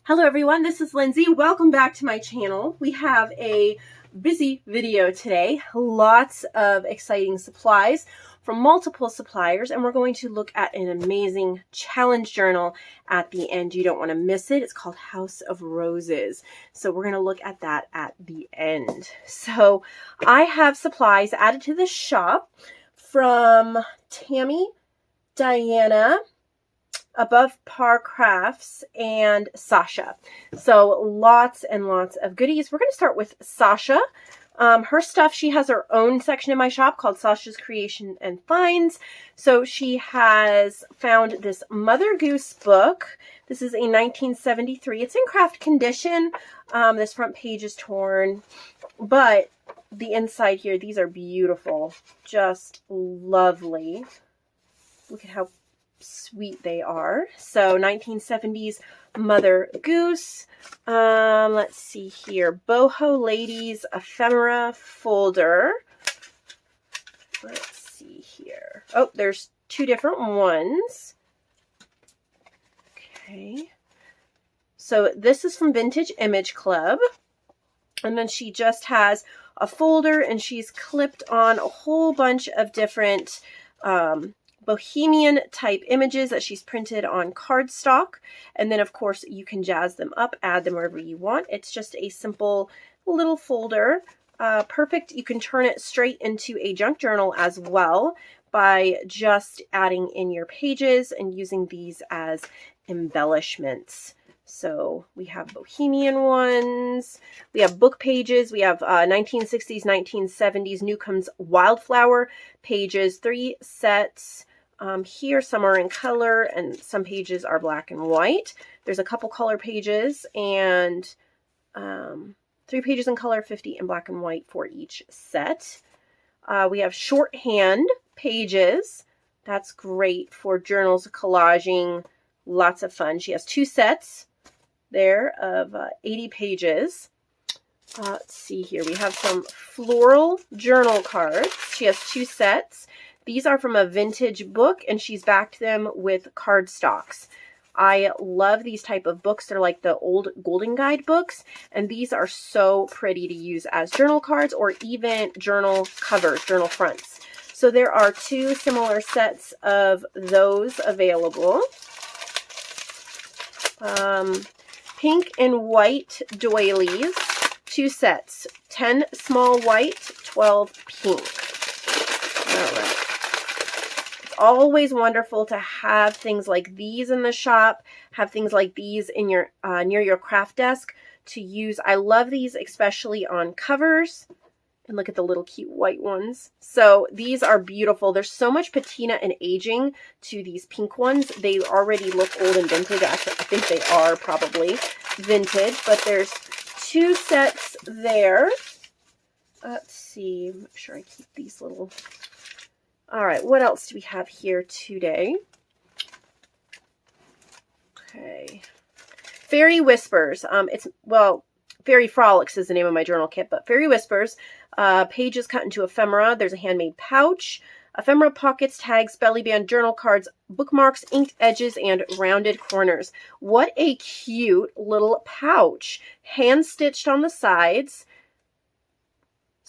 Hello everyone, this is Lindsay. Welcome back to my channel. We have a busy video today. Lots of exciting supplies from multiple suppliers, and we're going to look at an amazing challenge journal at the end. You don't want to miss it. It's called House of Roses. So we're going to look at that at the end. So I have supplies added to the shop from Tammy, Diana, Above Par Crafts, and Sasha. So lots and lots of goodies. We're going to start with Sasha. Her stuff, she has her own section in my shop called Sasha's Creation and Finds. So she has found this Mother Goose book. This is a 1973. It's in craft condition. This front page is torn, but the inside here, these are beautiful. Just lovely. Look at how sweet they are. So 1970s Mother Goose. Let's see here. Boho Ladies Ephemera Folder. Let's see here. Oh, there's two different ones. Okay. So this is from Vintage Image Club. And then she just has a folder, and she's clipped on a whole bunch of different bohemian type images that she's printed on cardstock. And then of course you can jazz them up, add them wherever you want. It's just a simple little folder. Perfect. You can turn it straight into a junk journal as well by just adding in your pages and using these as embellishments. So we have bohemian ones, we have book pages, we have 1960s, 1970s Newcomb's Wildflower pages, 3 sets. Here some are in color and some pages are black and white. There's a couple color pages and 3 pages in color, 50 in black and white for each set. We have shorthand pages. That's great for journals, collaging, lots of fun. She has 2 sets there of 80 pages. Let's see here. We have some floral journal cards. She has 2 sets. These are from a vintage book, and she's backed them with cardstocks. I love these type of books. They're like the old Golden Guide books, and these are so pretty to use as journal cards or even journal covers, journal fronts. So there are 2 similar sets of those available. Pink and white doilies, 2 sets, 10 small white, 12 pink. All right. Always wonderful to have things like these in the shop, have things like these in your near your craft desk to use. I love these especially on covers. And look at the little cute white ones. So these are beautiful. There's so much patina and aging to these pink ones. They already look old and vintage. Actually, I think they are probably vintage, but there's 2 sets there. Let's see, make sure I keep these little. All right, what else do we have here today? Okay. Fairy Whispers. Fairy Frolics is the name of my journal kit, but Fairy Whispers, pages cut into ephemera. There's a handmade pouch, ephemera pockets, tags, belly band, journal cards, bookmarks, inked edges, and rounded corners. What a cute little pouch. Hand stitched on the sides.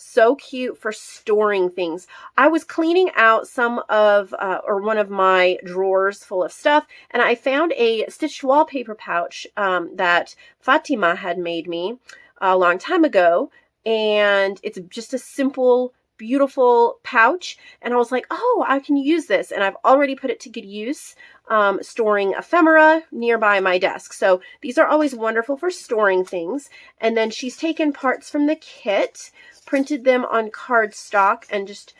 So cute for storing things. I was cleaning out some of, one of my drawers full of stuff, and I found a stitched wallpaper pouch that Fatima had made me a long time ago, and it's just a simple, beautiful pouch, and I was like, oh, I can use this, and I've already put it to good use, storing ephemera nearby my desk. So these are always wonderful for storing things. And then she's taken parts from the kit, printed them on cardstock, and just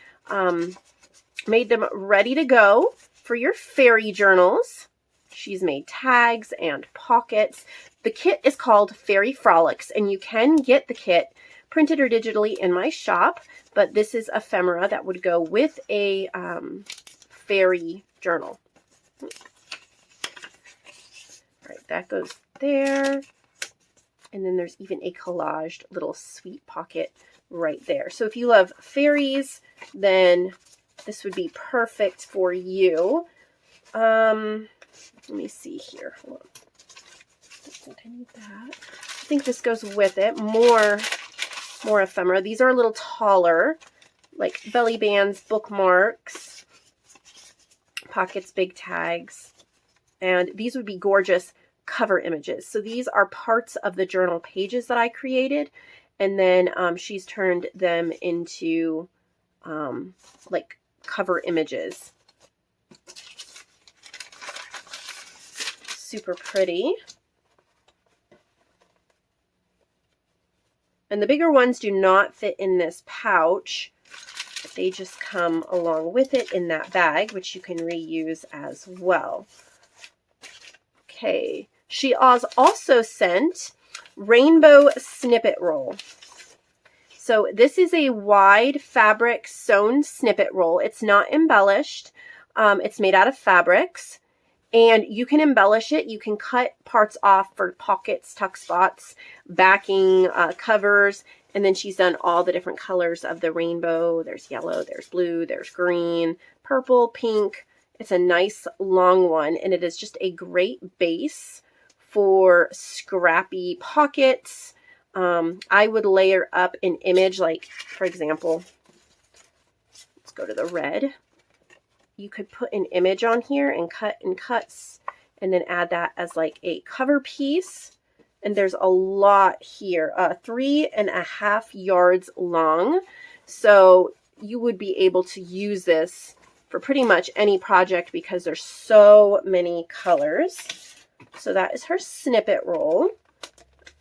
made them ready to go for your fairy journals. She's made tags and pockets. The kit is called Fairy Frolics, and you can get the kit printed or digitally in my shop, but this is ephemera that would go with a fairy journal. All right, that goes there. And then there's even a collaged little sweet pocket right there. So if you love fairies, then this would be perfect for you. Let me see here. Hold on. think I need that. I think this goes with it. More ephemera. These are a little taller, like belly bands, bookmarks, pockets, big tags. And these would be gorgeous cover images. So these are parts of the journal pages that I created. And then she's turned them into like cover images. Super pretty. And the bigger ones do not fit in this pouch. They just come along with it in that bag, which you can reuse as well. Okay. She has also sent rainbow snippet roll. So this is a wide fabric sewn snippet roll. It's not embellished. It's made out of fabrics. And you can embellish it. You can cut parts off for pockets, tuck spots, backing, covers. And then she's done all the different colors of the rainbow. There's yellow, there's blue, there's green, purple, pink. It's a nice long one. And it is just a great base for scrappy pockets. I would layer up an image, like, for example, let's go to the red. You could put an image on here and cut and cuts and then add that as like a cover piece. And there's a lot here, 3.5 yards long. So you would be able to use this for pretty much any project because there's so many colors. So that is her snippet roll.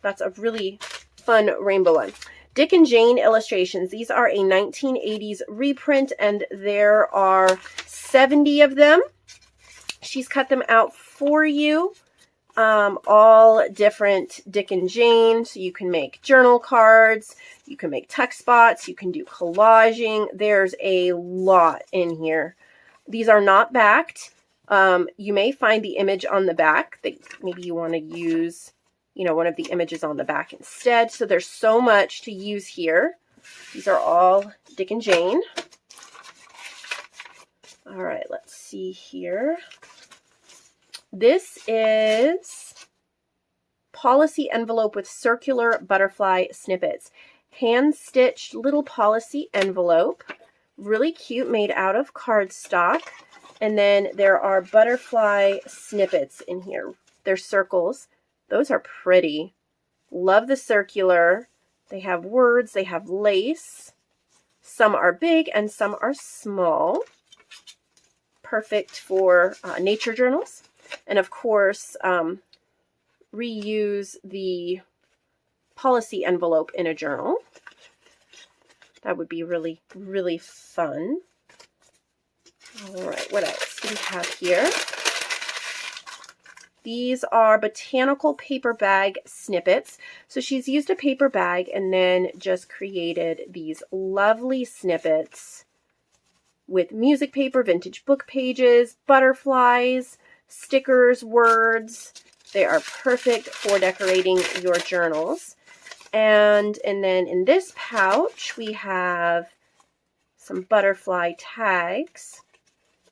That's a really fun rainbow one. Dick and Jane illustrations. These are a 1980s reprint and there are 70 of them. She's cut them out for you. All different Dick and Jane. So you can make journal cards. You can make tuck spots. You can do collaging. There's a lot in here. These are not backed. You may find the image on the back that maybe you want to use, you know, one of the images on the back instead. So there's so much to use here. These are all Dick and Jane. All right, let's see here. This is policy envelope with circular butterfly snippets. Hand-stitched little policy envelope. Really cute, made out of cardstock. And then there are butterfly snippets in here. They're circles. Those are pretty. Love the circular. They have words. They have lace. Some are big and some are small. Perfect for nature journals. And of course, reuse the policy envelope in a journal. That would be really, really fun. All right, what else do we have here? These are Botanical paper bag snippets. So she's used a paper bag and then just created these lovely snippets with music paper, vintage book pages, butterflies, stickers, words. They are perfect for decorating your journals. And then in this pouch, we have some butterfly tags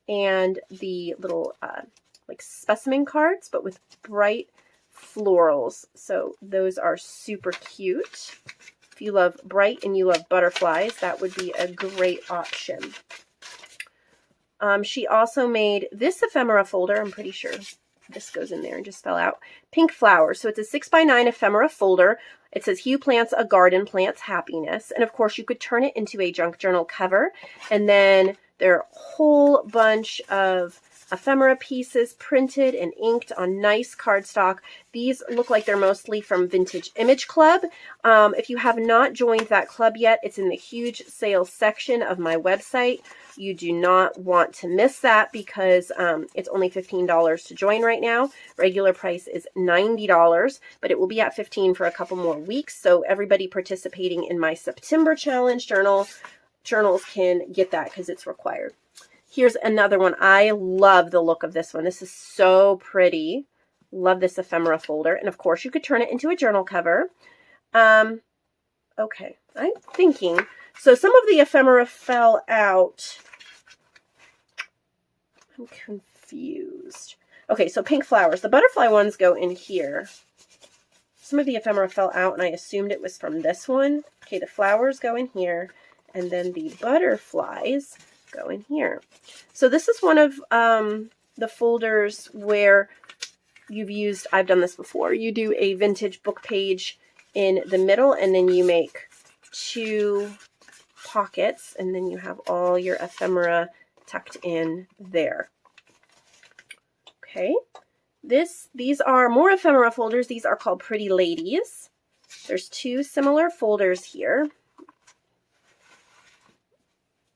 and the little like specimen cards, but with bright florals. So those are super cute. If you love bright and you love butterflies, that would be a great option. She also made this ephemera folder. I'm pretty sure this goes in there and just fell out. Pink flowers. So it's a 6x9 ephemera folder. It says Hugh plants a garden, plants happiness. And of course you could turn it into a junk journal cover. And then there are a whole bunch of ephemera pieces printed and inked on nice cardstock. These look like they're mostly from Vintage Image Club. If you have not joined that club yet, it's in the huge sales section of my website. You do not want to miss that because it's only $15 to join right now. Regular price is $90, but it will be at $15 for a couple more weeks. So everybody participating in my September challenge journals can get that because it's required. Here's another one. I love the look of this one. This is so pretty. Love this ephemera folder. And of course, you could turn it into a journal cover. Okay, I'm thinking. So some of the ephemera fell out. I'm confused. Okay, so pink flowers. The butterfly ones go in here. Some of the ephemera fell out, and I assumed it was from this one. Okay, the flowers go in here, and then the butterflies go in here. So this is one of the folders where I've done this before. You do a vintage book page in the middle, and then you make 2 pockets, and then you have all your ephemera tucked in there. Okay, these are more ephemera folders. These are called Pretty Ladies. There's 2 similar folders here.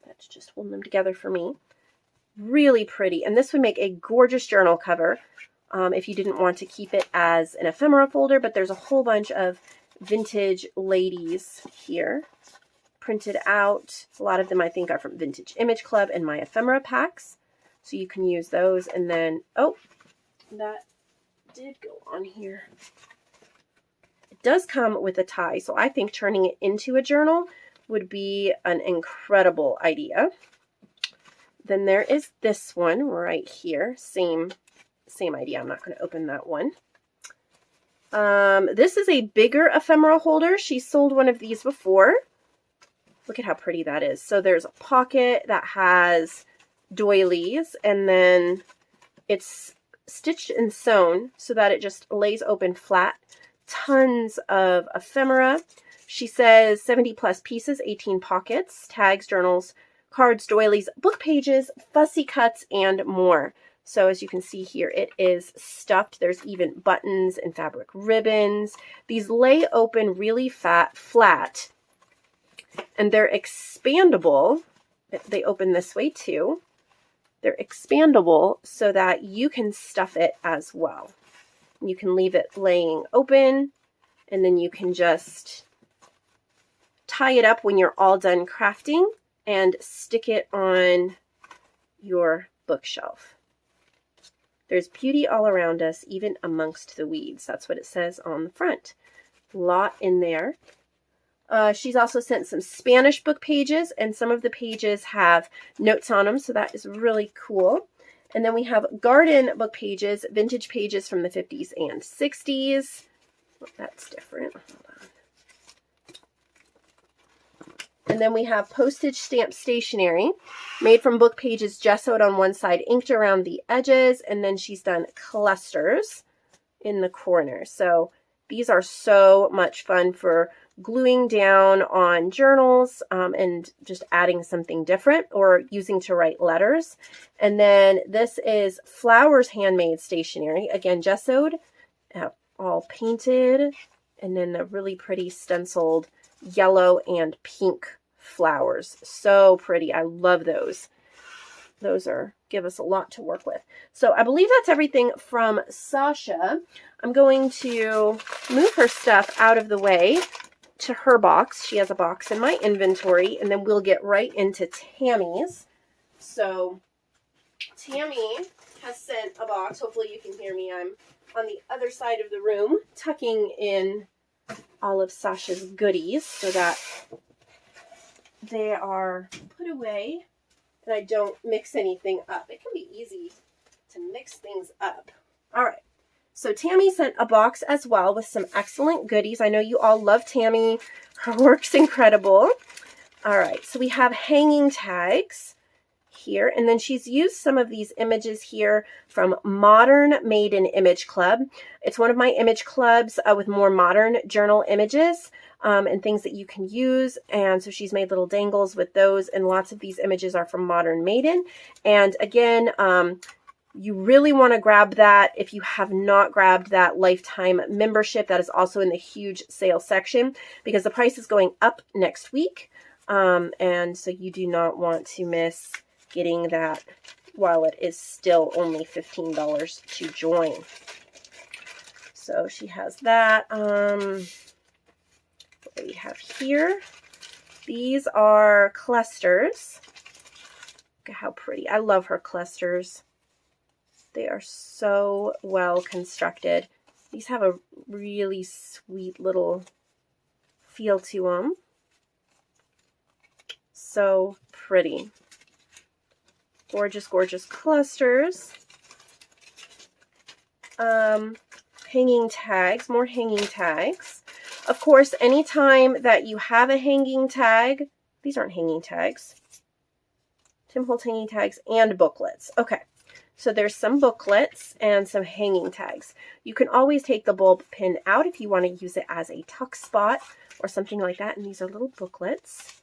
That's just holding them together for me. Really pretty, and this would make a gorgeous journal cover if you didn't want to keep it as an ephemera folder, but there's a whole bunch of vintage ladies here printed out. A lot of them I think are from Vintage Image Club and my ephemera packs, so you can use those. And then, oh, that did go on here. It does come with a tie, so I think turning it into a journal would be an incredible idea. Then there is this one right here. Same idea. I'm not going to open that one. This is a bigger ephemera holder. She sold one of these before. Look at how pretty that is. So there's a pocket that has doilies, and then it's stitched and sewn so that it just lays open flat. Tons of ephemera. She says 70 plus pieces, 18 pockets, tags, journals, cards, doilies, book pages, fussy cuts, and more. So as you can see here, it is stuffed. There's even buttons and fabric ribbons. These lay open really flat, and they're expandable. They open this way too. They're expandable so that you can stuff it as well. You can leave it laying open, and then you can just tie it up when you're all done crafting and stick it on your bookshelf. There's beauty all around us, even amongst the weeds. That's what it says on the front. A lot in there. She's also sent some Spanish book pages, and some of the pages have notes on them, so that is really cool. And then we have garden book pages, vintage pages from the 50s and 60s. Oh, that's different. Hold on. And then we have postage stamp stationery made from book pages gessoed on one side, inked around the edges, and then she's done clusters in the corner. So these are so much fun for gluing down on journals and just adding something different or using to write letters. And then this is Flowers handmade stationery, again gessoed, all painted, and then the really pretty stenciled yellow and pink flowers. So pretty. I love those. Those give us a lot to work with. So I believe that's everything from Sasha. I'm going to move her stuff out of the way to her box. She has a box in my inventory, and then we'll get right into Tammy's. So Tammy has sent a box. Hopefully you can hear me. I'm on the other side of the room tucking in all of Sasha's goodies so that they are put away and I don't mix anything up. It can be easy to mix things up. All right. So Tammy sent a box as well with some excellent goodies. I know you all love Tammy. Her work's incredible. All right. So we have hanging tags here, and then she's used some of these images here from Modern Maiden Image Club. It's one of my image clubs with more modern journal images and things that you can use, and so she's made little dangles with those, and lots of these images are from Modern Maiden. And again, you really want to grab that if you have not grabbed that lifetime membership. That is also in the huge sale section because the price is going up next week, and so you do not want to miss getting that while it is still only $15 to join. So she has that. What do we have here? These are clusters. Look at how pretty. I love her clusters. They are so well constructed. These have a really sweet little feel to them. So pretty. Gorgeous, gorgeous clusters. Okay, hanging tags, more hanging tags. Of course, anytime that you have a hanging tag, these aren't hanging tags. Tim Holtz hanging tags and booklets. Okay, so there's some booklets and some hanging tags. You can always take the bulb pin out if you want to use it as a tuck spot or something like that. And these are little booklets.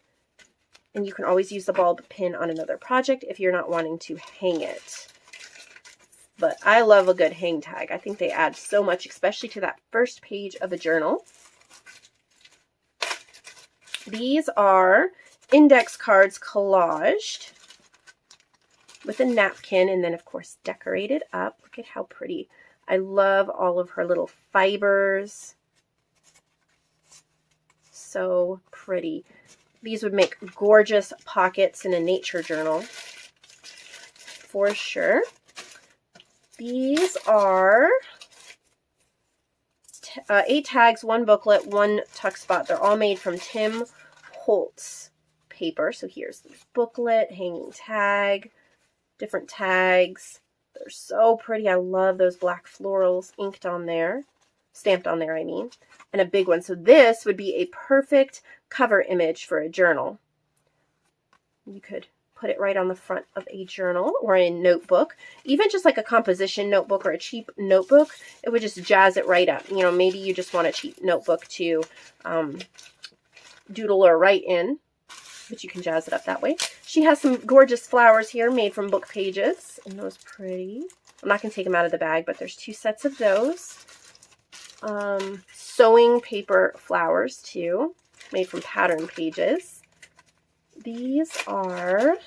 And you can always use the bulb pin on another project if you're not wanting to hang it. But I love a good hang tag. I think they add so much, especially to that first page of a journal. These are index cards collaged with a napkin and then, of course, decorated up. Look at how pretty. I love all of her little fibers. So pretty. These would make gorgeous pockets in a nature journal for sure. These are 8 tags, 1 booklet, 1 tuck spot. They're all made from Tim Holtz paper. So here's the booklet, hanging tag, different tags. They're so pretty. I love those black florals inked on there, stamped on there, I mean, and a big one. So this would be a perfect cover image for a journal. You could put it right on the front of a journal or a notebook, even just like a composition notebook or a cheap notebook. It would just jazz it right up. You know, maybe you just want a cheap notebook to doodle or write in, but you can jazz it up that way. She has some gorgeous flowers here made from book pages, and those pretty. I'm not going to take them out of the bag, but there's 2 sets of those. Sewing paper flowers too, made from pattern pages. These are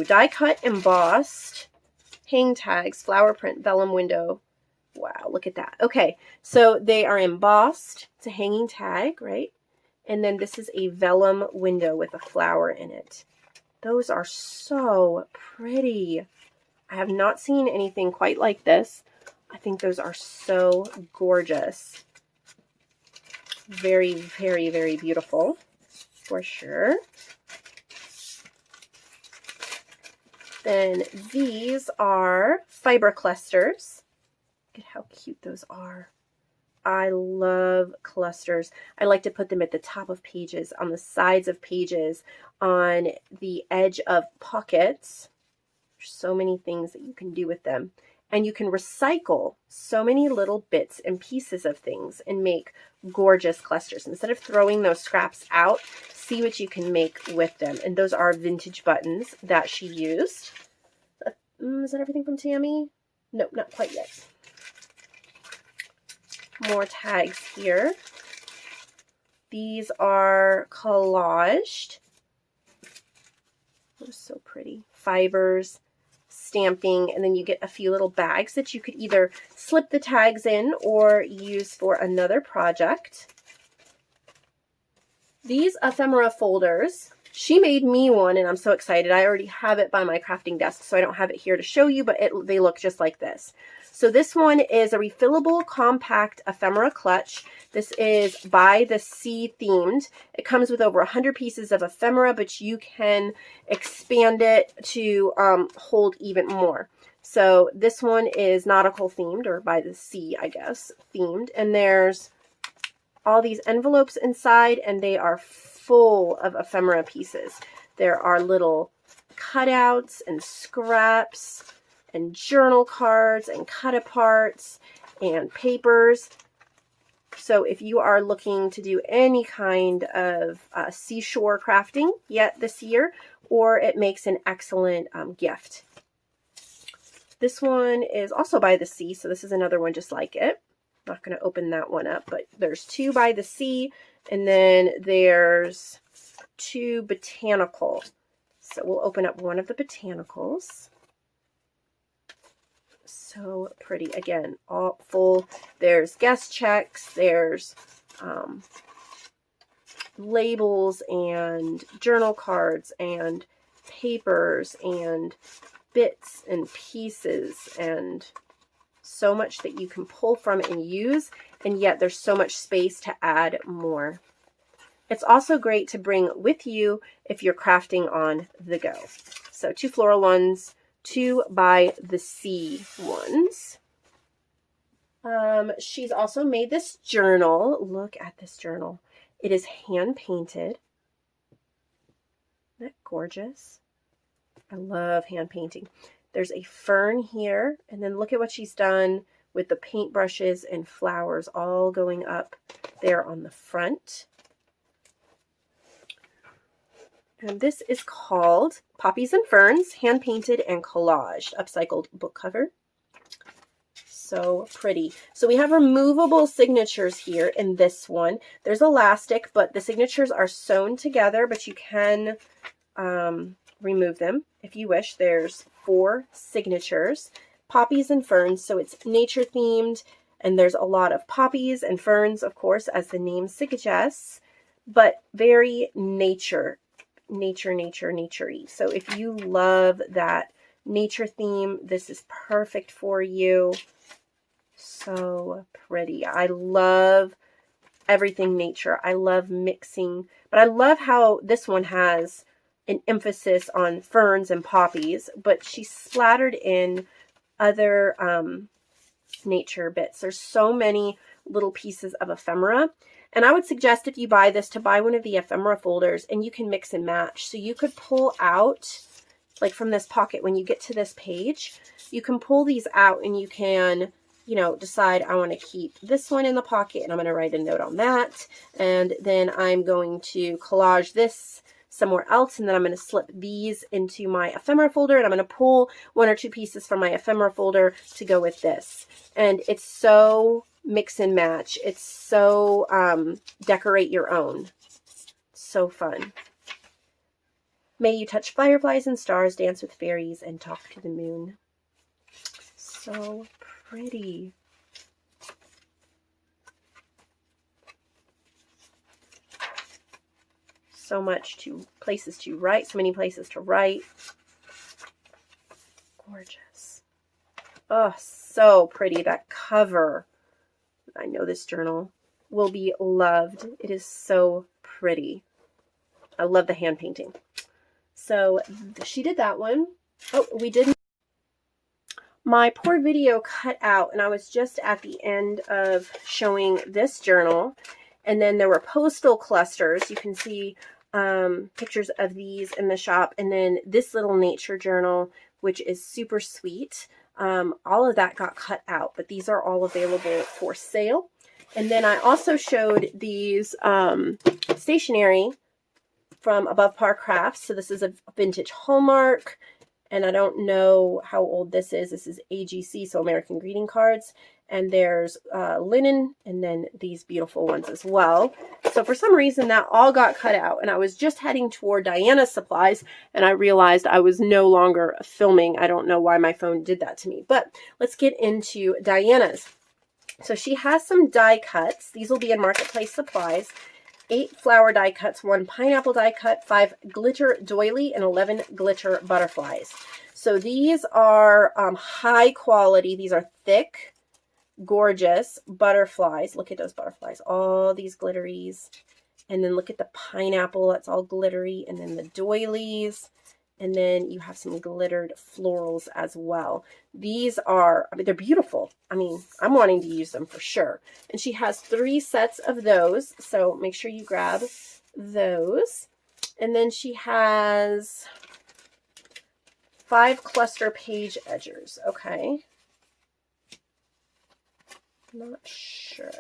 die cut embossed hang tags, flower print, vellum window. Wow, look at that. Okay, so they are embossed. It's a hanging tag, right? And then this is a vellum window with a flower in it. Those are so pretty. I have not seen anything quite like this. I think those are so gorgeous. Very, very, very beautiful. For sure. Then these are fiber clusters. Look at how cute those are. I love clusters. I like to put them at the top of pages, on the sides of pages, on the edge of pockets. There's so many things that you can do with them. And you can recycle so many little bits and pieces of things and make gorgeous clusters. Instead of throwing those scraps out, see what you can make with them. And those are vintage buttons that she used. Is that everything from Tammy? Nope, not quite yet. More tags here. These are collaged. Oh, so pretty. Fibers, stamping, and then you get a few little bags that you could either slip the tags in or use for another project. These ephemera folders, she made me one and I'm so excited. I already have it by my crafting desk, so I don't have it here to show you, but they look just like this. So this one is a refillable compact ephemera clutch. This is by the sea themed. It comes with over 100 pieces of ephemera, but you can expand it to hold even more. So this one is nautical themed, or by the sea, I guess, themed. And there's all these envelopes inside, and they are full of ephemera pieces. There are little cutouts and scraps and journal cards and cut aparts and papers. So if you are looking to do any kind of seashore crafting yet this year, or it makes an excellent gift. This one is also by the sea, so this is another one just like it. I'm not going to open that one up, but there's 2 by the sea, and then there's 2 botanical. So we'll open up one of the botanicals. So pretty. Again, all full. There's guest checks, there's labels and journal cards and papers and bits and pieces, and so much that you can pull from and use, and yet there's so much space to add more. It's also great to bring with you if you're crafting on the go. So 2 floral ones, 2 by the sea ones. She's also made this journal. Look at this journal. It is hand painted. Isn't that gorgeous? I love hand painting. There's a fern here, and then look at what she's done with the paintbrushes and flowers all going up there on the front. And this is called Poppies and Ferns, hand painted and collaged, upcycled book cover. So pretty. So we have removable signatures here in this one. There's elastic, but the signatures are sewn together, but you can remove them if you wish. There's 4 signatures. Poppies and ferns, so it's nature themed, and there's a lot of poppies and ferns, of course, as the name suggests, but very nature-y. So if you love that nature theme, this is perfect for you. So pretty. I love everything nature. I love mixing, but I love how this one has an emphasis on ferns and poppies, but she splattered in other nature bits. There's so many little pieces of ephemera, and I would suggest if you buy this to buy one of the ephemera folders, and you can mix and match. So you could pull out, like from this pocket, when you get to this page, you can pull these out and you can, you know, decide I want to keep this one in the pocket and I'm going to write a note on that, and then I'm going to collage this somewhere else, and then I'm going to slip these into my ephemera folder, and I'm going to pull 1 or 2 pieces from my ephemera folder to go with this. And it's so mix and match. It's so decorate your own. So fun. May you touch fireflies and stars, dance with fairies, and talk to the moon. So pretty. So much places to write, so many places to write. Gorgeous. Oh, so pretty. That cover. I know this journal will be loved. It is so pretty. I love the hand painting. So she did that one. Oh, we didn't. My poor video cut out, and I was just at the end of showing this journal. And then there were postal clusters. You can see pictures of these in the shop, and then this little nature journal, which is super sweet. All of that got cut out, but these are all available for sale. And then I also showed these stationery from Above Par Crafts. So this is a vintage Hallmark, and I don't know how old this is. This is AGC, so American Greeting Cards. And there's linen, and then these beautiful ones as well. So for some reason that all got cut out, and I was just heading toward Diana's supplies, and I realized I was no longer filming. I don't know why my phone did that to me, but let's get into Diana's. So she has some die cuts. These will be in Marketplace Supplies. 8 flower die cuts, 1 pineapple die cut, 5 glitter doily, and 11 glitter butterflies. So these are high quality. These are thick, gorgeous butterflies. Look at those butterflies, all these glitteries. And then look at the pineapple, that's all glittery. And then the doilies. And then you have some glittered florals as well. These are, I mean, they're beautiful. I mean, I'm wanting to use them for sure. And she has 3 sets of those. So make sure you grab those. And then she has 5 cluster page edgers. Okay. Not sure.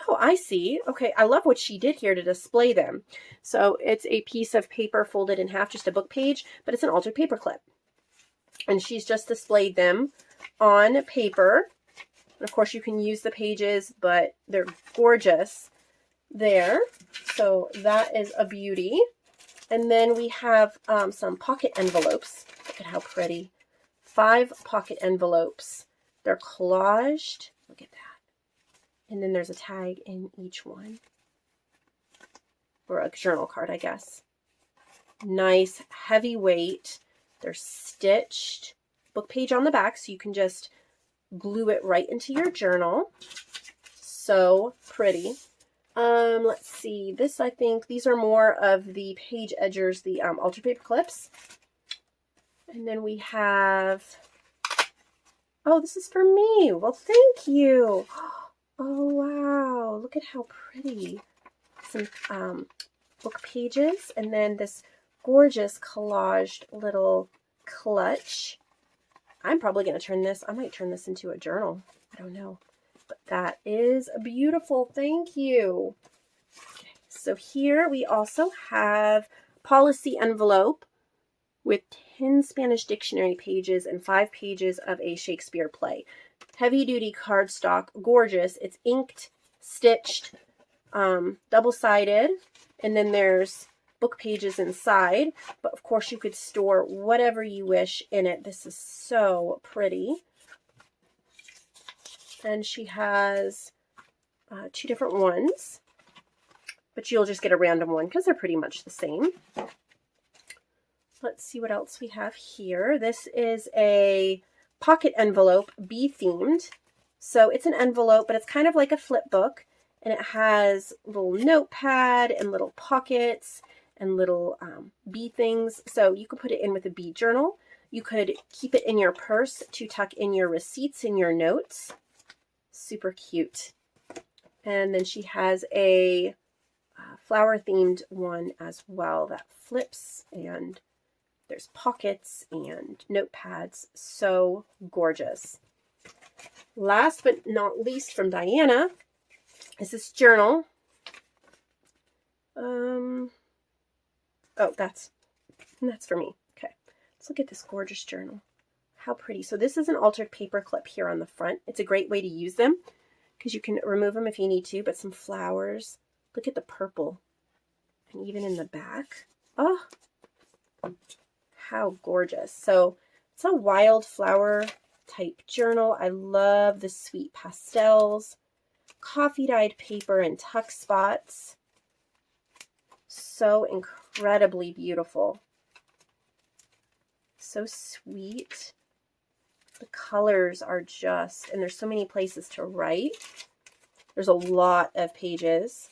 Oh, I see. Okay, I love what she did here to display them. So it's a piece of paper folded in half, just a book page, but it's an altered paper clip. And she's just displayed them on paper. And of course, you can use the pages, but they're gorgeous there. So that is a beauty. And then we have some pocket envelopes. Look at how pretty. 5 pocket envelopes. They're collaged. Look at that. And then there's a tag in each one. Or a journal card, I guess. Nice, heavyweight. They're stitched. Book page on the back, so you can just glue it right into your journal. So pretty. Let's see. This, I think, these are more of the page edgers, the altered paper clips. And then we have Oh, this is for me. Well, thank you. Oh, wow. Look at how pretty. Some book pages, and then this gorgeous collaged little clutch. I'm probably going to turn this, I might turn this into a journal. I don't know. But that is beautiful. Thank you. Okay, so here we also have policy envelope with 10 Spanish dictionary pages and 5 pages of a Shakespeare play. Heavy duty cardstock, gorgeous. It's inked, stitched, double-sided, and then there's book pages inside, but of course you could store whatever you wish in it. This is so pretty. And she has 2 different ones, but you'll just get a random one because they're pretty much the same. Let's see what else we have here. This is a pocket envelope, bee themed. So it's an envelope, but it's kind of like a flip book, and it has a little notepad and little pockets and little bee things. So you could put it in with a bee journal. You could keep it in your purse to tuck in your receipts and your notes. Super cute. And then she has a flower themed one as well that flips, and there's pockets and notepads. So gorgeous. Last but not least from Diana is this journal. Oh, that's for me. Okay, let's look at this gorgeous journal. How pretty. So this is an altered paper clip here on the front. It's a great way to use them because you can remove them if you need to, but some flowers. Look at the purple. And even in the back. Oh, how gorgeous. So it's a wildflower type journal. I love the sweet pastels, coffee dyed paper and tuck spots. So incredibly beautiful. So sweet. The colors are just, and there's so many places to write. There's a lot of pages.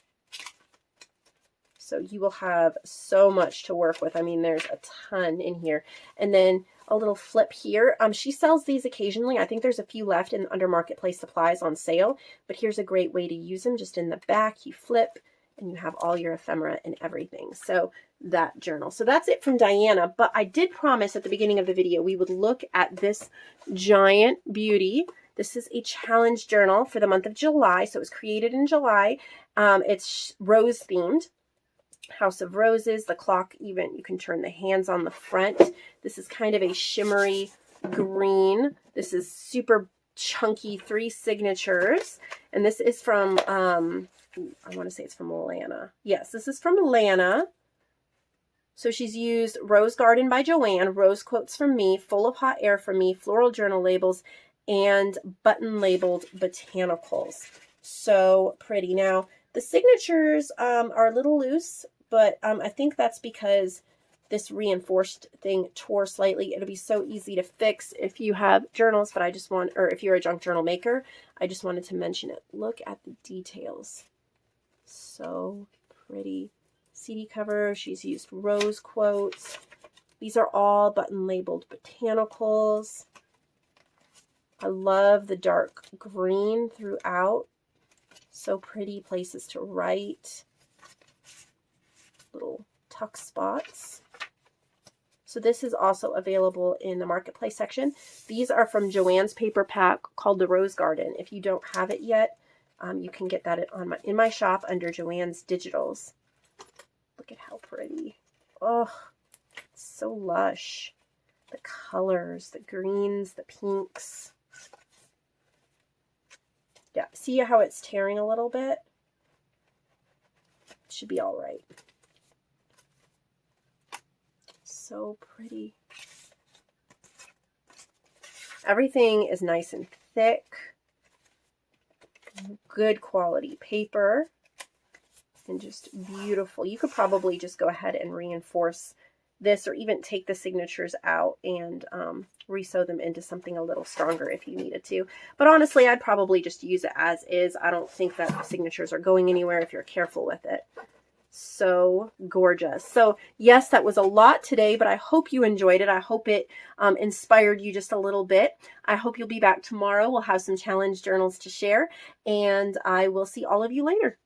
So you will have so much to work with. I mean, there's a ton in here. And then a little flip here. She sells these occasionally. I think there's a few left in under Marketplace Supplies on sale. But here's a great way to use them. Just in the back, you flip, and you have all your ephemera and everything. So that journal. So that's it from Diana. But I did promise at the beginning of the video we would look at this giant beauty. This is a challenge journal for the month of July. So it was created in July. It's rose themed. House of Roses, the clock even, you can turn the hands on the front. This is kind of a shimmery green. This is super chunky, 3 signatures. And this is from, I want to say it's from Lana. Yes, this is from Lana. So she's used Rose Garden by Joanne, Rose Quotes from Me, Full of Hot Air from Me, Floral Journal Labels, and button labeled botanicals. So pretty. Now, the signatures are a little loose, but I think that's because this reinforced thing tore slightly. It'll be so easy to fix if you have journals, but I just want, or if you're a junk journal maker, I just wanted to mention it. Look at the details. So pretty. CD cover, she's used rose quotes. These are all button labeled botanicals. I love the dark green throughout. So pretty, places to write. Little tuck spots. So this is also available in the Marketplace section. These are from Joanne's paper pack called the Rose Garden. If you don't have it yet, you can get that in my shop under Joanne's Digitals. Look at how pretty. Oh, it's so lush. The colors, the greens, the pinks. Yeah, see how it's tearing a little bit? It should be all right. So pretty. Everything is nice and thick. Good quality paper. And just beautiful. You could probably just go ahead and reinforce this, or even take the signatures out and resew them into something a little stronger if you needed to. But honestly, I'd probably just use it as is. I don't think that the signatures are going anywhere if you're careful with it. So gorgeous. So yes, that was a lot today, but I hope you enjoyed it. I hope it inspired you just a little bit. I hope you'll be back tomorrow. We'll have some challenge journals to share, and I will see all of you later.